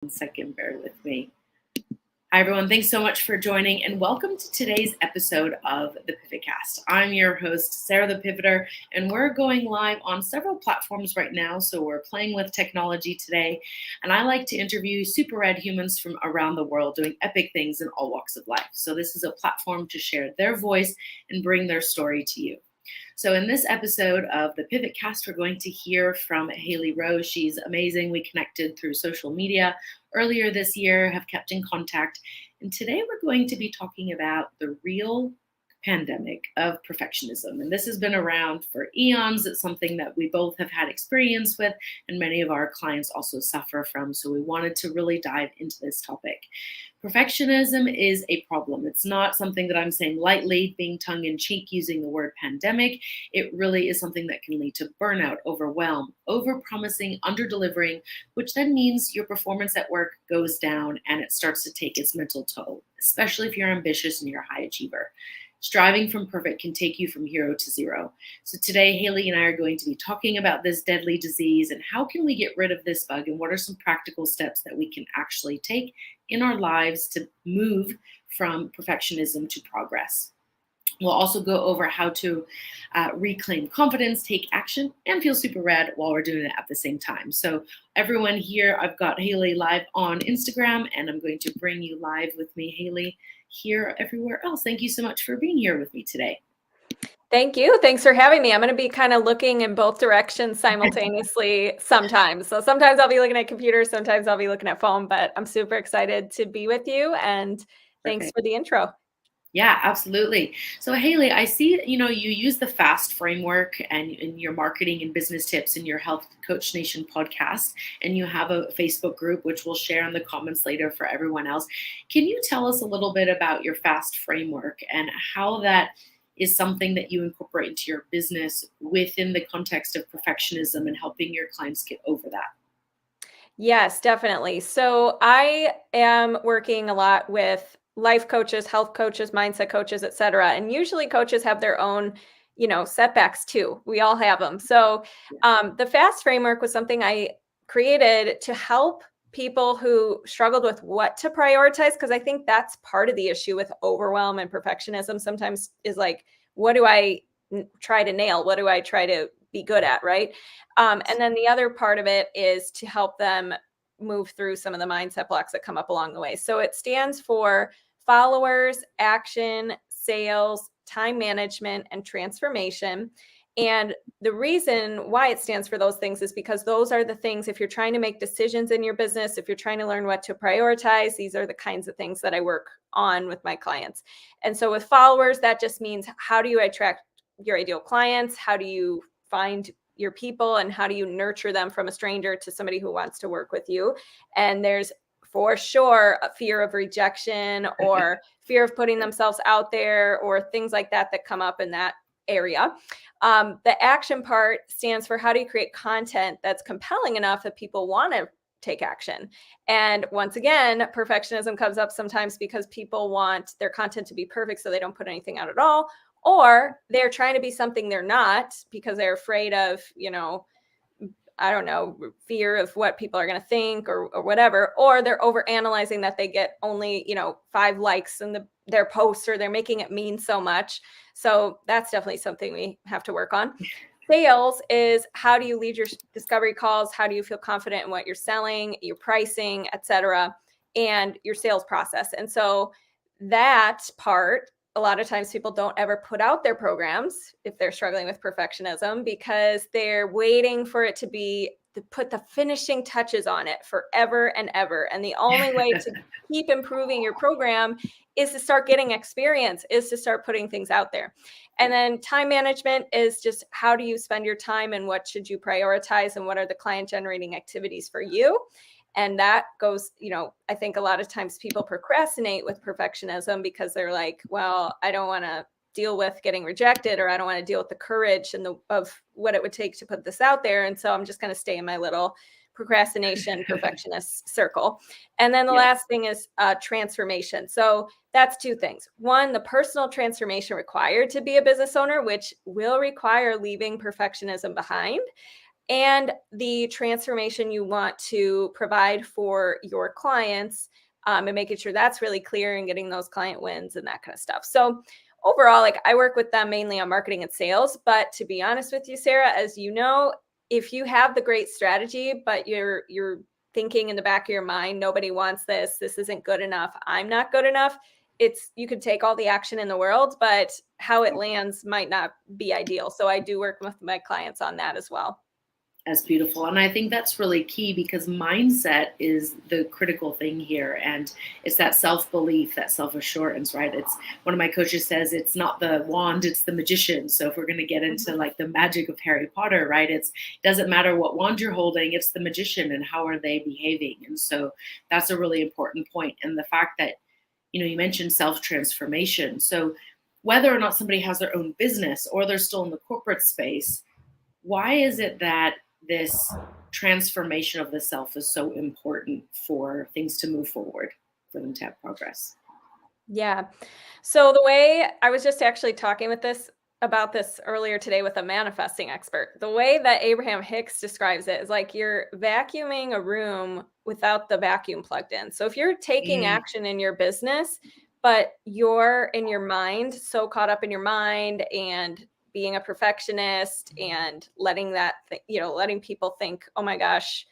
1 second, bear with me. Hi, everyone. Thanks so much for joining, and welcome to today's episode of the Pivotcast. I'm your host, Sarah the Pivoter, and we're going live on several platforms right now. So we're playing with technology today, and I like to interview super rad humans from around the world doing epic things in all walks of life. So this is a platform to share their voice and bring their story to you. So in this episode of the Pivotcast, we're going to hear from Hailey Rowe. She's amazing. We connected through social media earlier this year, have kept in contact. And today we're going to be talking about the real pandemic of perfectionism. And this has been around for eons. It's something that we both have had experience with, and many of our clients also suffer from. So we wanted to really dive into this topic. Perfectionism is a problem. It's not something that I'm saying lightly, being tongue-in-cheek using the word pandemic. It really is something that can lead to burnout, overwhelm, overpromising, underdelivering, which then means your performance at work goes down and it starts to take its mental toll, especially if you're ambitious and you're a high achiever. Striving from perfect can take you from hero to zero. So today, Hailey and I are going to be talking about this deadly disease and how can we get rid of this bug and what are some practical steps that we can actually take in our lives to move from perfectionism to progress. We'll also go over how to reclaim confidence, take action, and feel super rad while we're doing it at the same time. So everyone here, I've got Hailey live on Instagram, and I'm going to bring you live with me, Hailey, here everywhere else. Thank you so much for being here with me today. Thank you. Thanks for having me. I'm going to be kind of looking in both directions simultaneously sometimes. So sometimes I'll be looking at computer, sometimes I'll be looking at phone, but I'm super excited to be with you, and thanks for the intro. Yeah, absolutely. So Hailey, I see, you use the FAST framework and in your marketing and business tips in your Health Coach Nation podcast, and you have a Facebook group, which we'll share in the comments later for everyone else. Can you tell us a little bit about your FAST framework and how that is something that you incorporate into your business within the context of perfectionism and helping your clients get over that? Yes, definitely. So I am working a lot with life coaches, health coaches, mindset coaches, et cetera. And usually coaches have their own, setbacks too. We all have them. So the FAST framework was something I created to help people who struggled with what to prioritize, because I think that's part of the issue with overwhelm and perfectionism sometimes is like, what do I try to nail? What do I try to be good at, right? And then the other part of it is to help them move through some of the mindset blocks that come up along the way. So it stands for followers, action, sales, time management, and transformation. And the reason why it stands for those things is because those are the things, if you're trying to make decisions in your business, if you're trying to learn what to prioritize, these are the kinds of things that I work on with my clients. And so with followers, that just means how do you attract your ideal clients? How do you find your people, and how do you nurture them from a stranger to somebody who wants to work with you? And there's for sure a fear of rejection or fear of putting themselves out there or things like that that come up in that area. The action part stands for how do you create content that's compelling enough that people want to take action. And once again, perfectionism comes up sometimes because people want their content to be perfect so they don't put anything out at all, or they're trying to be something they're not because they're afraid of, fear of what people are going to think or whatever, or they're over analyzing that they get only, 5 likes in their posts, or they're making it mean so much. So that's definitely something we have to work on. Sales is how do you lead your discovery calls? How do you feel confident in what you're selling, your pricing, et cetera, and your sales process. And so that part, a lot of times people don't ever put out their programs if they're struggling with perfectionism because they're waiting for it to put the finishing touches on it forever and ever. And the only way to keep improving your program is to start getting experience, is to start putting things out there. And then time management is just how do you spend your time and what should you prioritize and what are the client generating activities for you? And that goes, I think a lot of times people procrastinate with perfectionism because they're like, well, I don't want to deal with getting rejected, or I don't want to deal with the courage and of what it would take to put this out there. And so I'm just going to stay in my little procrastination perfectionist circle. And then the last thing is transformation. So that's 2 things. One, the personal transformation required to be a business owner, which will require leaving perfectionism behind. and the transformation you want to provide for your clients, and making sure that's really clear and getting those client wins and that kind of stuff. So overall, like I work with them mainly on marketing and sales, but to be honest with you, Sarah, as you know, if you have the great strategy, but you're thinking in the back of your mind, nobody wants this, this isn't good enough, I'm not good enough, you could take all the action in the world, but how it lands might not be ideal. So I do work with my clients on that as well. That's beautiful. And I think that's really key because mindset is the critical thing here. And it's that self-belief, that self-assurance, right? It's one of my coaches says it's not the wand, it's the magician. So if we're going to get into like the magic of Harry Potter, right? It doesn't matter what wand you're holding, it's the magician and how are they behaving. And so that's a really important point. And the fact that, you mentioned self-transformation. So whether or not somebody has their own business or they're still in the corporate space, why is it that this transformation of the self is so important for things to move forward, for them to have progress? Yeah. So the way I was just actually talking about this earlier today with a manifesting expert. The way that Abraham Hicks describes it is like you're vacuuming a room without the vacuum plugged in. So if you're taking Mm, action in your business, but you're in your mind, so caught up in your mind and being a perfectionist and letting letting people think, oh my gosh,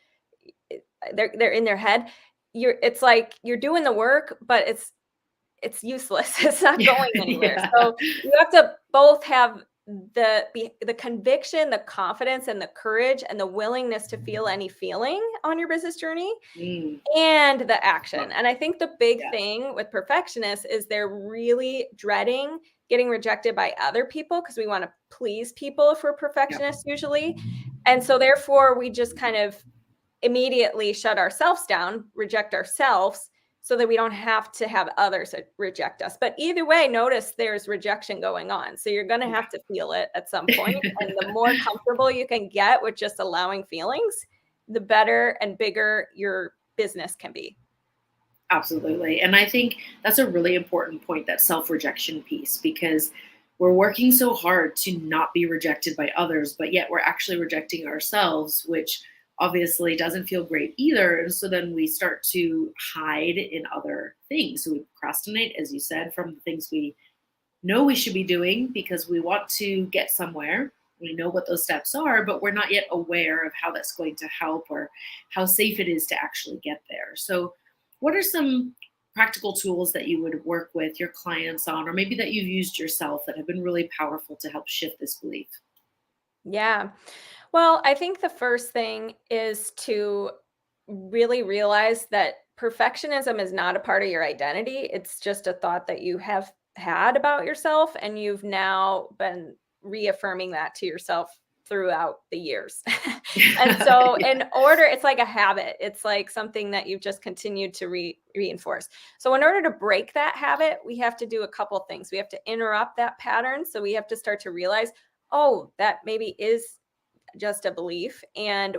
they're in their head. It's like you're doing the work, but it's useless. It's not yeah, going anywhere. yeah. So you have to both have the conviction, the confidence, and the courage, and the willingness to feel any feeling on your business journey, Mm, and the action. And I think the big yes, thing with perfectionists is they're really dreading getting rejected by other people because we want to please people if we're yeah, perfectionists usually. And so therefore we just kind of immediately shut ourselves down, reject ourselves so that we don't have to have others reject us. But either way, notice there's rejection going on. So you're going to have to feel it at some point. And the more comfortable you can get with just allowing feelings, the better and bigger your business can be. Absolutely. And I think that's a really important point, that self-rejection piece, because we're working so hard to not be rejected by others, but yet we're actually rejecting ourselves, which obviously doesn't feel great either. And so then we start to hide in other things. So we procrastinate, as you said, from the things we know we should be doing because we want to get somewhere. We know what those steps are, but we're not yet aware of how that's going to help or how safe it is to actually get there. So, what are some practical tools that you would work with your clients on, or maybe that you've used yourself that have been really powerful to help shift this belief? Yeah. Well, I think the first thing is to really realize that perfectionism is not a part of your identity. It's just a thought that you have had about yourself, and you've now been reaffirming that to yourself throughout the years. And so, Yeah. it's like a habit, it's like something that you've just continued to reinforce. So, in order to break that habit, we have to do a couple things. We have to interrupt that pattern. So, we have to start to realize, oh, that maybe is just a belief. And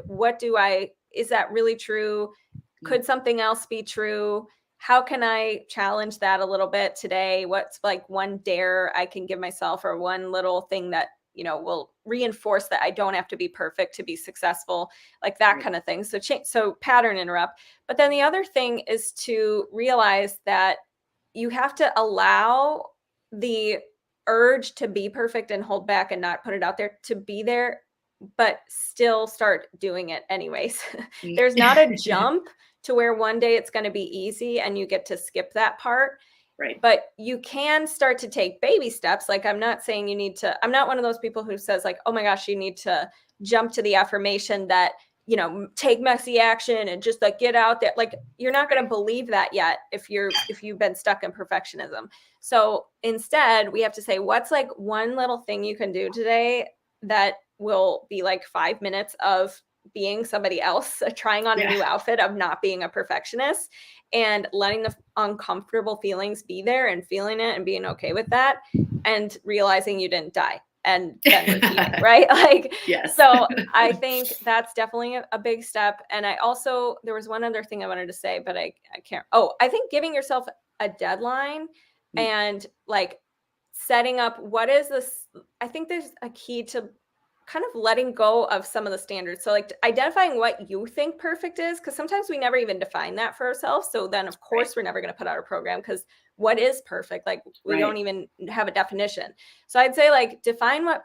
is that really true? Mm, Could something else be true? How can I challenge that a little bit today? What's like one dare I can give myself, or one little thing that, will reinforce that I don't have to be perfect to be successful, like that right. kind of thing. So pattern interrupt. But then the other thing is to realize that you have to allow the urge to be perfect and hold back and not put it out there to be there, but still start doing it anyways. Mm. There's not a jump to where one day it's going to be easy and you get to skip that part, Right. but you can start to take baby steps. Like, I'm not saying I'm not one of those people who says like, oh my gosh, you need to jump to the affirmation that, take messy action and just like get out there. Like, you're not going to believe that yet if you've been stuck in perfectionism. So instead, we have to say, what's like one little thing you can do today that will be like 5 minutes of being somebody else, trying on a Yeah. new outfit, of not being a perfectionist, and letting the uncomfortable feelings be there and feeling it and being okay with that, and realizing you didn't die, and then repeating, right? Like, Yes. so I think that's definitely a big step. And there was one other thing I wanted to say, but I can't. Oh, I think giving yourself a deadline, and like setting up what is this. I think there's a key to kind of letting go of some of the standards. So like identifying what you think perfect is, because sometimes we never even define that for ourselves. So then of course we're never going to put out a program, because what is perfect? Like we don't even have a definition. So I'd say like define what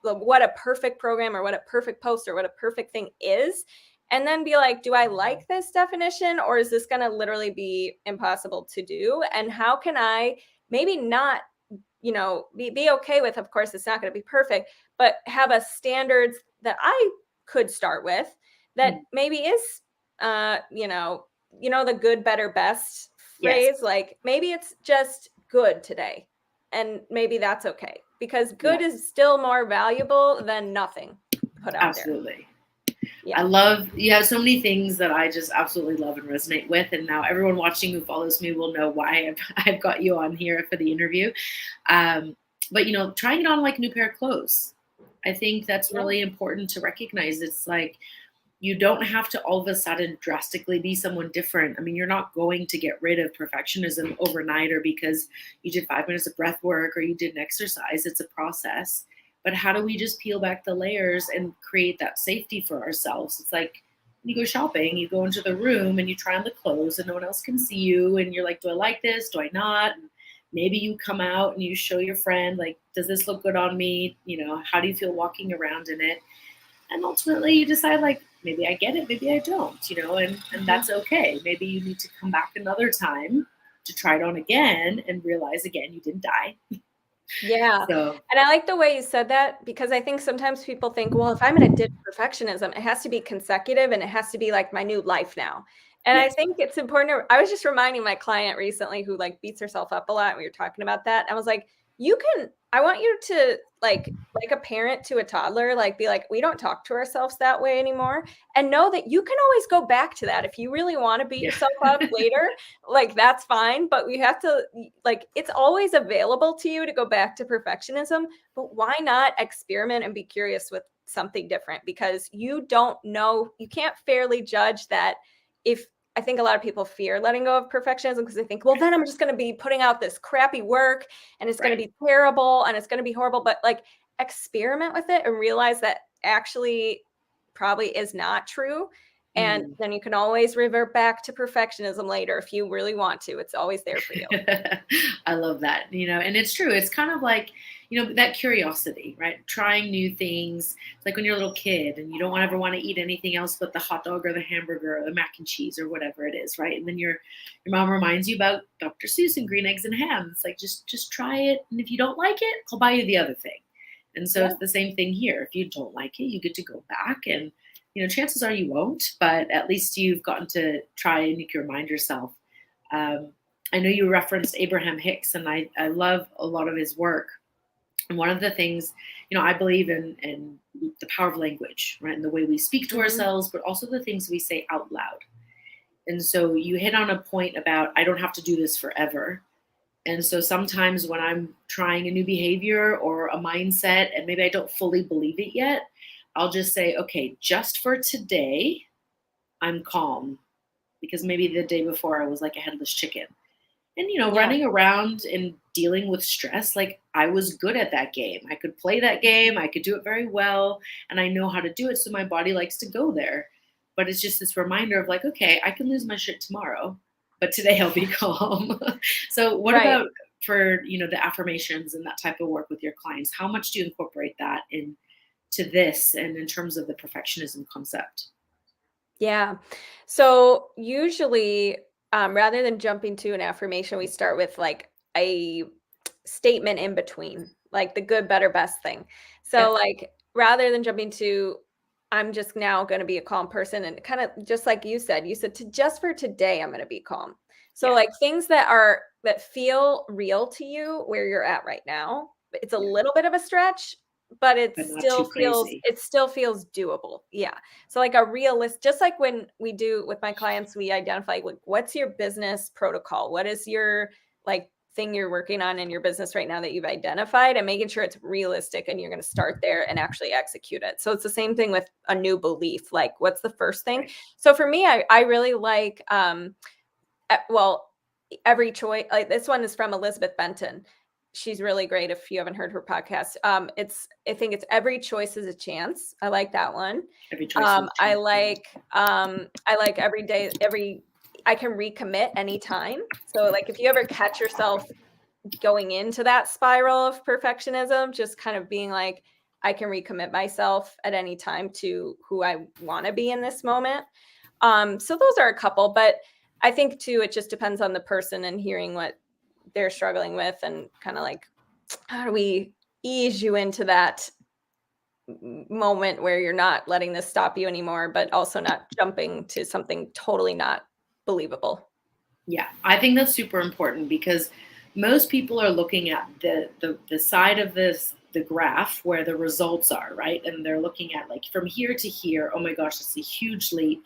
what a perfect program or what a perfect post or what a perfect thing is. And then be like, do I like this definition, or is this going to literally be impossible to do? And how can I maybe not, be okay with, of course, it's not going to be perfect, but have a standards that I could start with that maybe is, the good, better, best phrase. Like maybe it's just good today, and maybe that's okay, because good is still more valuable than nothing put out there. Absolutely. Yeah. You have so many things that I just absolutely love and resonate with. And now everyone watching who follows me will know why I've got you on here for the interview. But, trying it on like a new pair of clothes. I think that's really important to recognize. It's like, you don't have to all of a sudden drastically be someone different. I mean, you're not going to get rid of perfectionism overnight, or because you did 5 minutes of breath work or you did an exercise. It's a process. But how do we just peel back the layers and create that safety for ourselves? It's like when you go shopping, you go into the room and you try on the clothes and no one else can see you. And you're like, do I like this? Do I not? And maybe you come out and you show your friend, like, does this look good on me? How do you feel walking around in it? And ultimately you decide, like, maybe I get it, maybe I don't, and that's okay. Maybe you need to come back another time to try it on again and realize again, you didn't die. Yeah. And I like the way you said that, because I think sometimes people think, well, if I'm going to ditch perfectionism, it has to be consecutive and it has to be like my new life now. And I think it's important. I was just reminding my client recently who like beats herself up a lot. And we were talking about that. I was like, I want you to like a parent to a toddler, like be like, we don't talk to ourselves that way anymore. And know that you can always go back to that. If you really want to beat yourself up later, like that's fine. But we have to, like, it's always available to you to go back to perfectionism. But why not experiment and be curious with something different? Because you don't know, you can't fairly judge that. I think a lot of people fear letting go of perfectionism because they think, well, then I'm just going to be putting out this crappy work and it's going to be terrible and it's going to be horrible. But like, experiment with it and realize that actually probably is not true. And then you can always revert back to perfectionism later if you really want to. It's always there for you. I love that, and it's true. It's kind of like, that curiosity, right? Trying new things. It's like when you're a little kid and you don't ever want to eat anything else but the hot dog or the hamburger or the mac and cheese or whatever it is, right? And then your mom reminds you about Dr. Seuss and green eggs and ham. It's like, just try it. And if you don't like it, I'll buy you the other thing. And so it's the same thing here. If you don't like it, you get to go back and, chances are you won't, but at least you've gotten to try and you can remind yourself. I know you referenced Abraham Hicks, and I love a lot of his work. And one of the things, I believe in the power of language, right? And the way we speak to ourselves, but also the things we say out loud. And so you hit on a point about, I don't have to do this forever. And so sometimes when I'm trying a new behavior or a mindset, and maybe I don't fully believe it yet, I'll just say, okay, just for today, I'm calm. Because maybe the day before I was like a headless chicken. And, running around and dealing with stress, like I was good at that game. I could play that game. I could do it very well. And I know how to do it. So my body likes to go there. But it's just this reminder of like, okay, I can lose my shit tomorrow, but today I'll be calm. So what about for, the affirmations and that type of work with your clients? How much do you incorporate that into this and in terms of the perfectionism concept? Yeah. So usually, rather than jumping to an affirmation, we start with like a statement in between, like the good, better, best thing. So like rather than jumping to, I'm just now going to be a calm person, and kind of just like you said to just for today, I'm going to be calm. So like things that feel real to you where you're at right now. It's a little bit of a stretch, but still feels doable. Yeah. So like a realist, just like when we do with my clients, we identify like, what's your business protocol? What is your like thing you're working on in your business right now that you've identified, and making sure it's realistic and you're going to start there and actually execute it. So it's the same thing with a new belief. Like, what's the first thing? So for me, I really like, every choice, like this one is from Elizabeth Benton. she's really great if you haven't heard her podcast. I think it's Every Choice is a Chance. I like that one. Every choice is a I chance. like Every Day, I Can Recommit Anytime. So like if you ever catch yourself going into that spiral of perfectionism, just kind of being like, I can recommit myself at any time to who I want to be in this moment. So those are a couple, but I think too, it just depends on the person and hearing what they're struggling with, and kind of like, how do we ease you into that moment where you're not letting this stop you anymore, but also not jumping to something totally not believable. Yeah, I think that's super important, because most people are looking at the side of the graph where the results are, right? And they're looking at like from here to here, oh my gosh, it's a huge leap.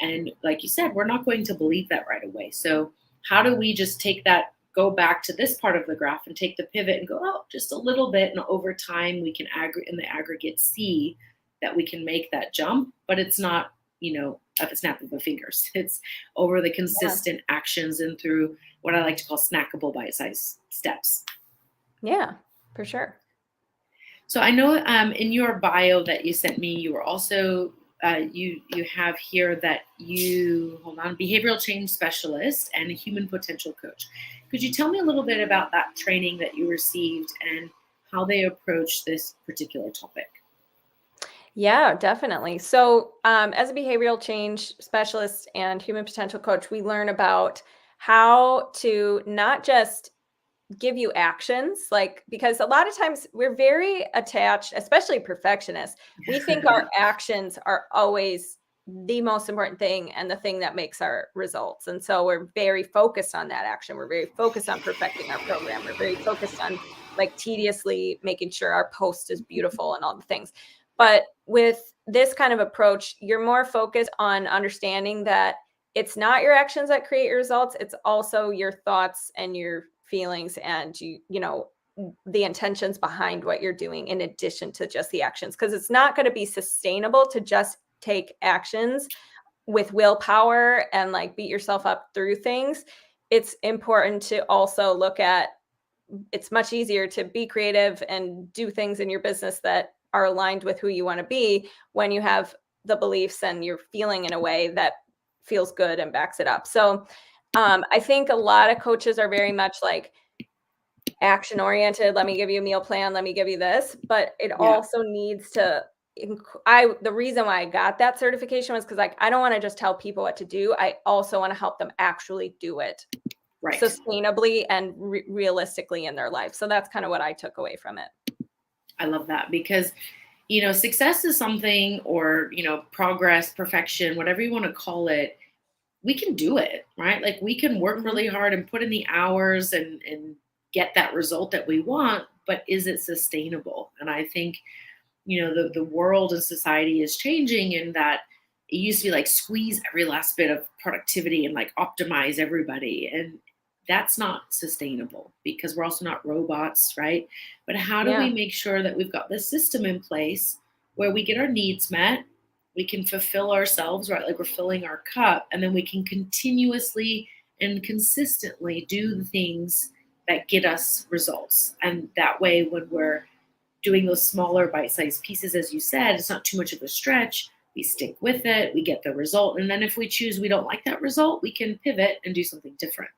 And like you said, we're not going to believe that right away. So how do we just take that, go back to this part of the graph and take the pivot and go, oh, just a little bit. And over time, we can in the aggregate see that we can make that jump, but it's not, at the snap of the fingers. It's over the consistent actions and through what I like to call snackable bite-sized steps. Yeah, for sure. So I know in your bio that you sent me, you were also you have here that behavioral change specialist and a human potential coach. Could you tell me a little bit about that training that you received and how they approach this particular topic? Yeah, definitely. So as a behavioral change specialist and human potential coach, we learn about how to not just give you actions, like, because a lot of times we're very attached, especially perfectionists. We think our actions are always the most important thing and the thing that makes our results. And so we're very focused on that action. We're very focused on perfecting our program. We're very focused on like tediously making sure our post is beautiful and all the things. But with this kind of approach, you're more focused on understanding that it's not your actions that create your results. It's also your thoughts and your feelings and the intentions behind what you're doing, in addition to just the actions, because it's not going to be sustainable to just take actions with willpower and like beat yourself up through things. It's important to also look at, it's much easier to be creative and do things in your business that are aligned with who you want to be when you have the beliefs and you're feeling in a way that feels good and backs it up. So I think a lot of coaches are very much like action oriented. Let me give you a meal plan. Let me give you this. But it also needs to, the reason why I got that certification was because like, I don't want to just tell people what to do. I also want to help them actually do it sustainably and realistically in their life. So that's kind of what I took away from it. I love that, because success is something, or progress, perfection, whatever you want to call it, we can do it, right? Like we can work really hard and put in the hours and get that result that we want, but is it sustainable? And I think, the world and society is changing in that it used to be like squeeze every last bit of productivity and like optimize everybody. And that's not sustainable, because we're also not robots, right? But how do we make sure that we've got this system in place where we get our needs met, we can fulfill ourselves, right? Like we're filling our cup, and then we can continuously and consistently do the things that get us results. And that way, when we're doing those smaller bite-sized pieces, as you said, it's not too much of a stretch. We stick with it, we get the result. And then if we choose we don't like that result, we can pivot and do something different.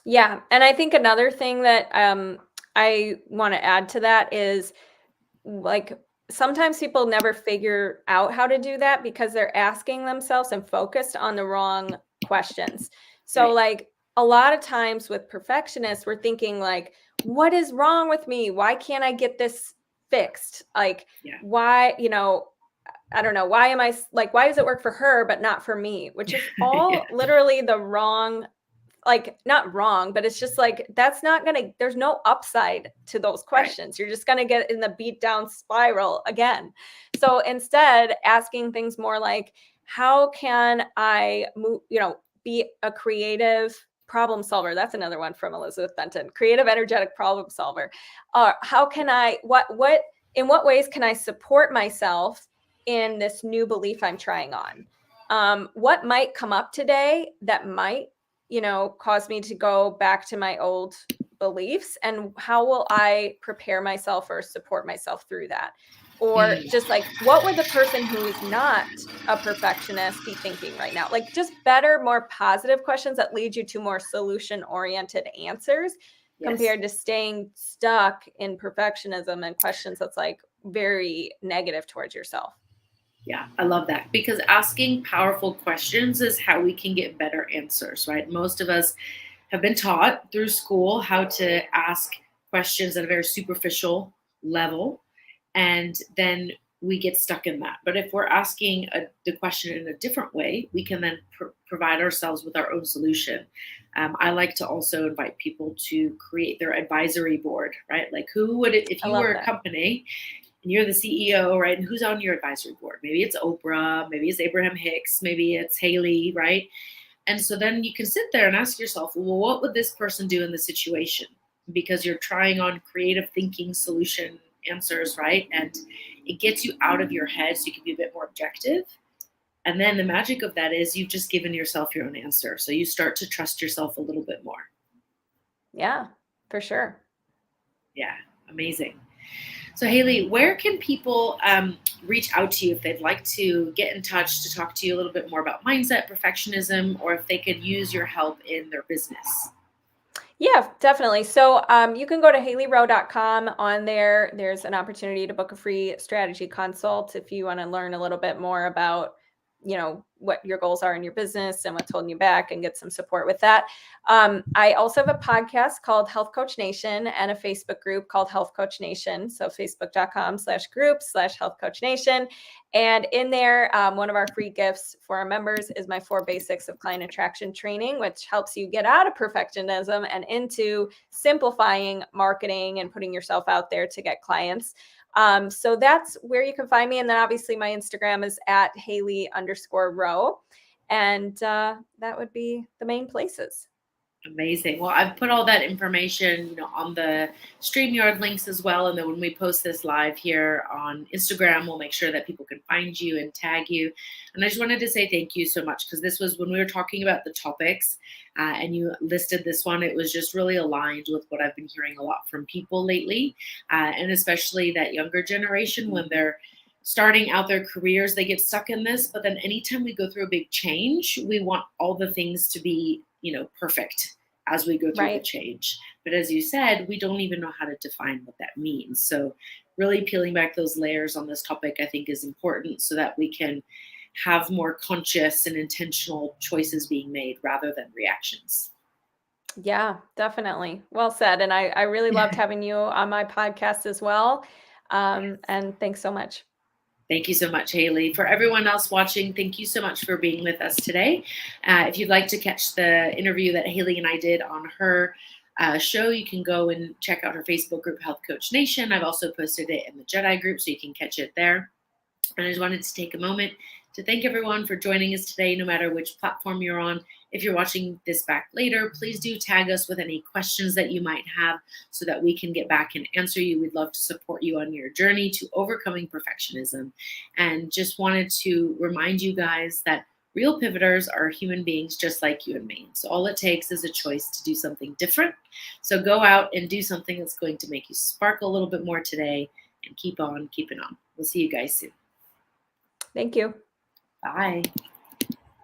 Yeah. And I think another thing that I want to add to that is like, sometimes people never figure out how to do that because they're asking themselves and focused on the wrong questions. So like a lot of times with perfectionists, we're thinking like, what is wrong with me? Why can't I get this fixed? Like, why, I don't know. Why does it work for her, but not for me? Which is all literally the wrong, like not wrong, but it's just like, there's no upside to those questions. You're just going to get in the beat down spiral again. So instead, asking things more like, how can I move, be a creative problem solver? That's another one from Elizabeth Benton, creative, energetic problem solver. How can I, in what ways can I support myself in this new belief I'm trying on? What might come up today that might, cause me to go back to my old beliefs, and how will I prepare myself or support myself through that? Or just like, what would the person who is not a perfectionist be thinking right now? Like, just better, more positive questions that lead you to more solution-oriented answers compared to staying stuck in perfectionism and questions that's like very negative towards yourself. Yeah, I love that, because asking powerful questions is how we can get better answers, right? Most of us have been taught through school how to ask questions at a very superficial level, and then we get stuck in that. But if we're asking the question in a different way, we can then provide ourselves with our own solution. I like to also invite people to create their advisory board, right? Like, who would, if I you love were a that. company and you're the CEO, right? And who's on your advisory board? Maybe it's Oprah, maybe it's Abraham Hicks, maybe it's Hailey, right? And so then you can sit there and ask yourself, well, what would this person do in this situation? Because you're trying on creative thinking solution answers, right? And it gets you out of your head so you can be a bit more objective. And then the magic of that is you've just given yourself your own answer. So you start to trust yourself a little bit more. Yeah, for sure. Yeah, amazing. So Hailey, where can people reach out to you if they'd like to get in touch to talk to you a little bit more about mindset, perfectionism, or if they could use your help in their business? Yeah, definitely. So you can go to HaileyRowe.com. On there, there's an opportunity to book a free strategy consult if you want to learn a little bit more about, what your goals are in your business and what's holding you back, and get some support with that. I also have a podcast called Health Coach Nation and a Facebook group called Health Coach Nation. So facebook.com/group/Health Coach Nation. And in there, one of our free gifts for our members is my 4 basics of client attraction training, which helps you get out of perfectionism and into simplifying marketing and putting yourself out there to get clients. So that's where you can find me. And then obviously my Instagram is at Hailey_Rowe. And that would be the main places. Amazing. Well, I've put all that information, on the StreamYard links as well. And then when we post this live here on Instagram, we'll make sure that people can find you and tag you. And I just wanted to say thank you so much, because this was when we were talking about the topics and you listed this one, it was just really aligned with what I've been hearing a lot from people lately. And especially that younger generation, when they're starting out their careers, they get stuck in this. But then anytime we go through a big change, we want all the things to be perfect as we go through the change. But as you said, we don't even know how to define what that means. So really peeling back those layers on this topic, I think, is important so that we can have more conscious and intentional choices being made rather than reactions. Yeah, definitely. Well said. And I really loved having you on my podcast as well. And thanks so much. Thank you so much, Hailey. For everyone else watching, thank you so much for being with us today. If you'd like to catch the interview that Hailey and I did on her show, you can go and check out her Facebook group, Health Coach Nation. I've also posted it in the Jedi group, so you can catch it there. And I just wanted to take a moment to thank everyone for joining us today, no matter which platform you're on. If you're watching this back later, please do tag us with any questions that you might have so that we can get back and answer you. We'd love to support you on your journey to overcoming perfectionism. And just wanted to remind you guys that real pivoters are human beings just like you and me. So all it takes is a choice to do something different. So go out and do something that's going to make you spark a little bit more today, and keep on keeping on. We'll see you guys soon. Thank you. Bye.